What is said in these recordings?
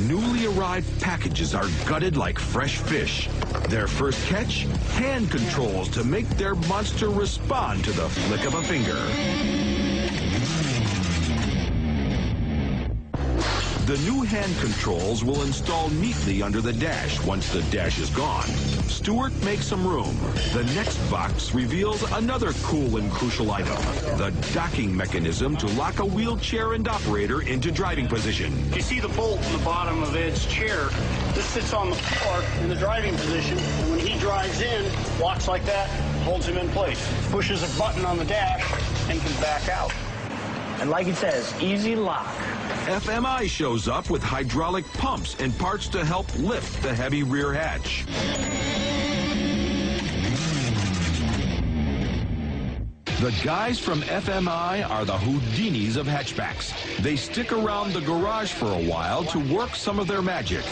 Newly arrived packages are gutted like fresh fish. Their first catch? Hand controls to make their monster respond to the flick of a finger. The new hand controls will install neatly under the dash once the dash is gone. Stuart makes some room. The next box reveals another cool and crucial item, the docking mechanism to lock a wheelchair and operator into driving position. You see the bolt in the bottom of Ed's chair. This sits on the floor in the driving position, and when he drives in, locks like that, holds him in place. Pushes a button on the dash and can back out. And like it says, easy lock. FMI shows up with hydraulic pumps and parts to help lift the heavy rear hatch. The guys from FMI are the Houdinis of hatchbacks. They stick around the garage for a while to work some of their magic.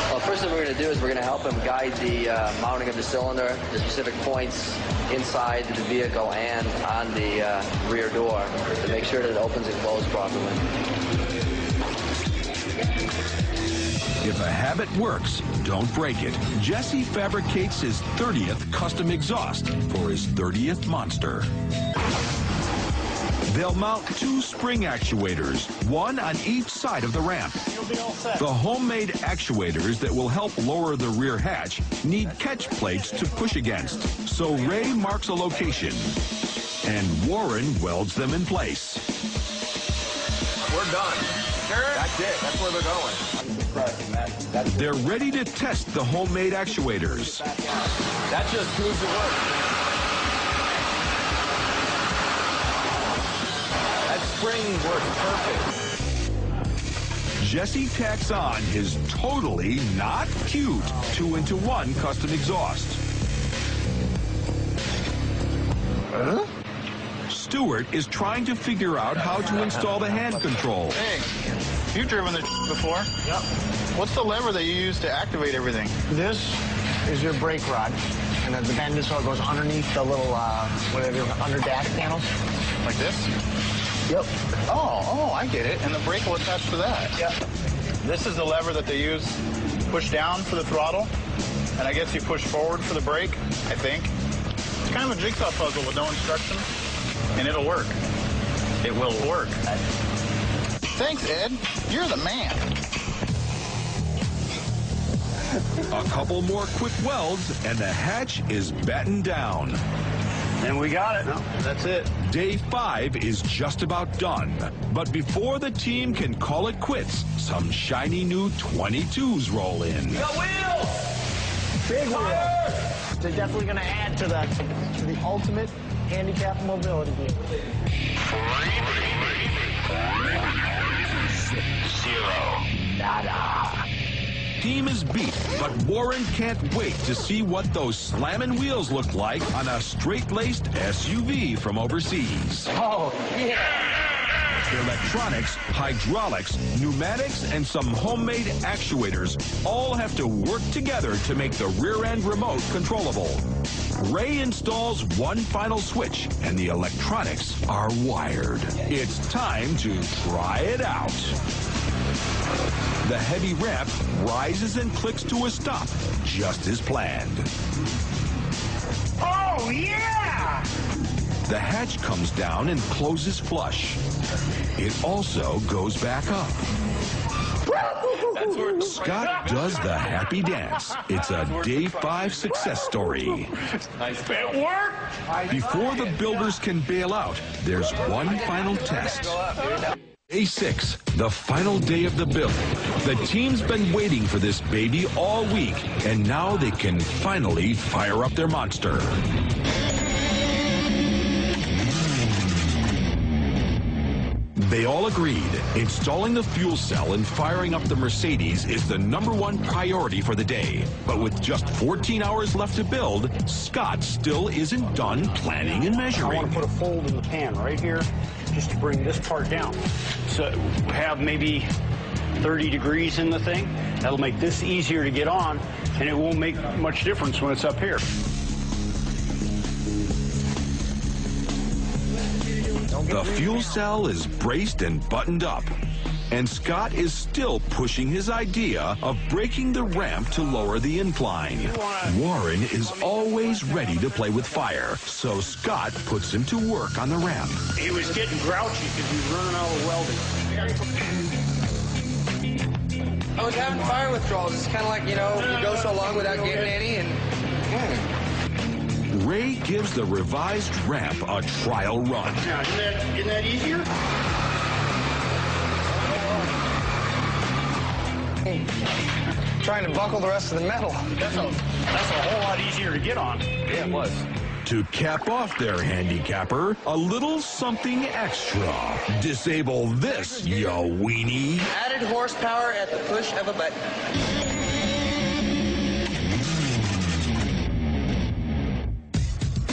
Well, first thing we're going to do is we're going to help him guide the mounting of the cylinder, the specific points inside the vehicle and on the rear door to make sure that it opens and closes properly. If a habit works, don't break it. Jesse fabricates his 30th custom exhaust for his 30th monster. They'll mount 2 spring actuators, one on each side of the ramp. You'll be all set. The homemade actuators that will help lower the rear hatch need catch plates to push against. So Ray marks a location, and Warren welds them in place. We're done. Sure? That's it. That's where they're going. They're ready to test the homemade actuators. That just proves it works. That spring works perfect. Jesse tacks on his totally not cute 2-in-1 custom exhaust. Huh? Stuart is trying to figure out how to install the hand control. Hey, you've driven this before? Yep. What's the lever that you use to activate everything? This is your brake rod, and then the bend is so it goes underneath the little, whatever, under dash panels. Like this? Yep. Oh, I get it. And the brake will attach to that. Yep. This is the lever that they use, push down for the throttle, and I guess you push forward for the brake, I think. It's kind of a jigsaw puzzle with no instructions, and it'll work. It will work. Thanks, Ed. You're the man. A couple more quick welds, and the hatch is battened down. And we got it. No, that's it. Day 5 is just about done. But before the team can call it quits, some shiny new 22s roll in. The wheels! Big wheels. They're definitely going to add to the ultimate handicap mobility vehicle. 0. Nada. Team is beat, but Warren can't wait to see what those slamming wheels look like on a straight-laced SUV from overseas. Oh, yeah. Electronics, hydraulics, pneumatics, and some homemade actuators all have to work together to make the rear-end remote controllable. Ray installs one final switch, and the electronics are wired. It's time to try it out. The heavy ramp rises and clicks to a stop, just as planned. Oh, yeah! The hatch comes down and closes flush. It also goes back up. Scott does the happy dance. It's a Day 5 success story. It worked! Before the builders can bail out, there's one final test. Day 6, the final day of the build. The team's been waiting for this baby all week, and now they can finally fire up their monster. They all agreed installing the fuel cell and firing up the Mercedes is the #1 priority for the day. But with just 14 hours left to build, Scott still isn't done planning and measuring. I want to put a fold in the pan right here just to bring this part down. So have maybe 30 degrees in the thing. That'll make this easier to get on, and it won't make much difference when it's up here. The fuel cell is braced and buttoned up. and Scott is still pushing his idea of breaking the ramp to lower the incline. Warren is always ready to play with fire, so Scott puts him to work on the ramp. He was getting grouchy because he was running out of welding. I was having fire withdrawals. It's kind of like, you know, you go so long without getting any, and Ray gives the revised ramp a trial run. Now, isn't that easier? trying to buckle the rest of the metal. That's a whole lot easier to get on. Yeah, it was. To cap off their handicapper, a little something extra. Disable this, ya weenie. Added horsepower at the push of a button.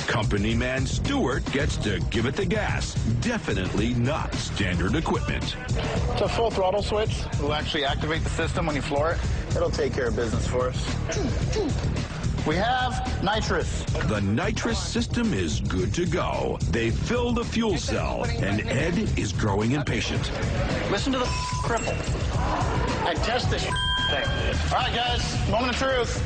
Company man Stewart gets to give it the gas. Definitely not standard equipment. It's a full throttle switch. It'll actually activate the system when you floor it. It'll take care of business for us. We have nitrous. The nitrous system is good to go. They fill the fuel cell, and Ed is growing impatient. Listen to the cripple. And test this thing. All right, guys, moment of truth.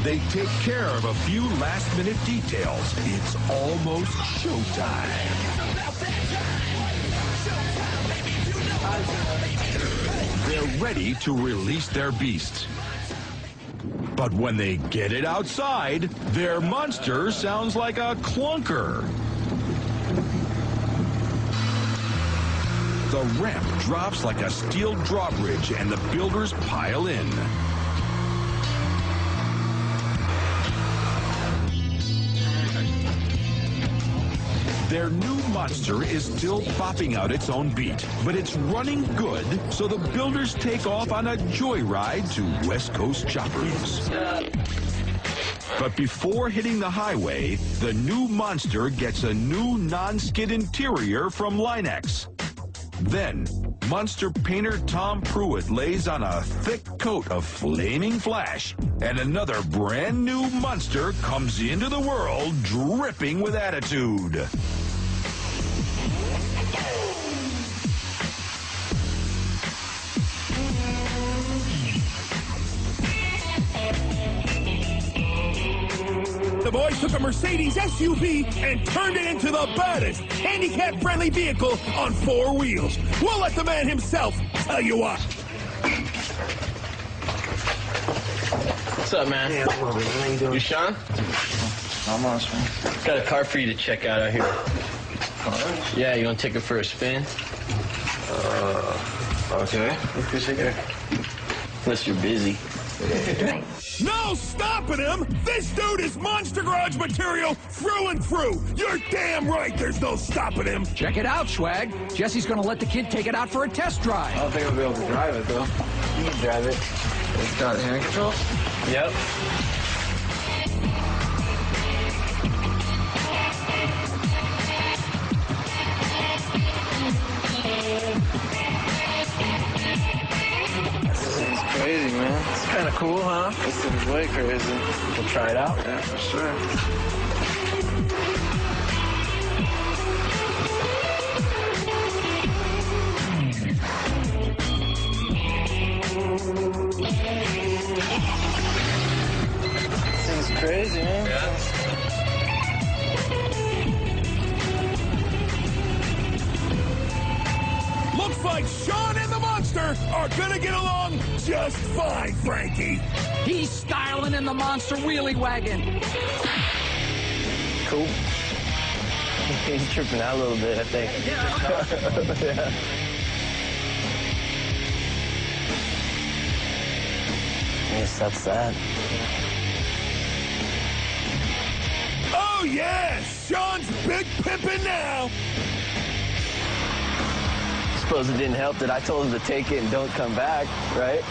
They take care of a few last-minute details. It's almost showtime. They're ready to release their beast. But when they get it outside, their monster sounds like a clunker. The ramp drops like a steel drawbridge, and the builders pile in. Their new monster is still bopping out its own beat, but it's running good, so the builders take off on a joyride to West Coast choppers. But before hitting the highway, the new monster gets a new non-skid interior from Linex. Then, monster painter Tom Pruitt lays on a thick coat of flaming flash, and another brand new monster comes into the world dripping with attitude. The boys took a Mercedes SUV and turned it into the baddest handicap-friendly vehicle on 4 wheels. We'll let the man himself tell you what. What's up, man? Yeah, how you doing? You Sean? Almost, man. Got a car for you to check out here. Yeah, you want to take it for a spin? Okay. Unless you're busy. No stopping him! This dude is Monster Garage material through and through. You're damn right there's no stopping him. Check it out, Swag. Jesse's gonna let the kid take it out for a test drive. I don't think I'll be able to drive it, though. You can drive it. It's got hand control? Yep. Crazy, man. It's kind of cool, huh? This thing's way crazy. We'll try it out. Yeah, for sure. This thing's crazy, man. Yeah. Looks like Sean and the Monster are gonna get along just fine, Frankie. He's styling in the monster wheelie wagon. Cool. He's tripping out a little bit, I think. Yeah. I guess that's that. Oh, yeah! Sean's big pimpin' now! Suppose it didn't help that I told him to take it and don't come back, right?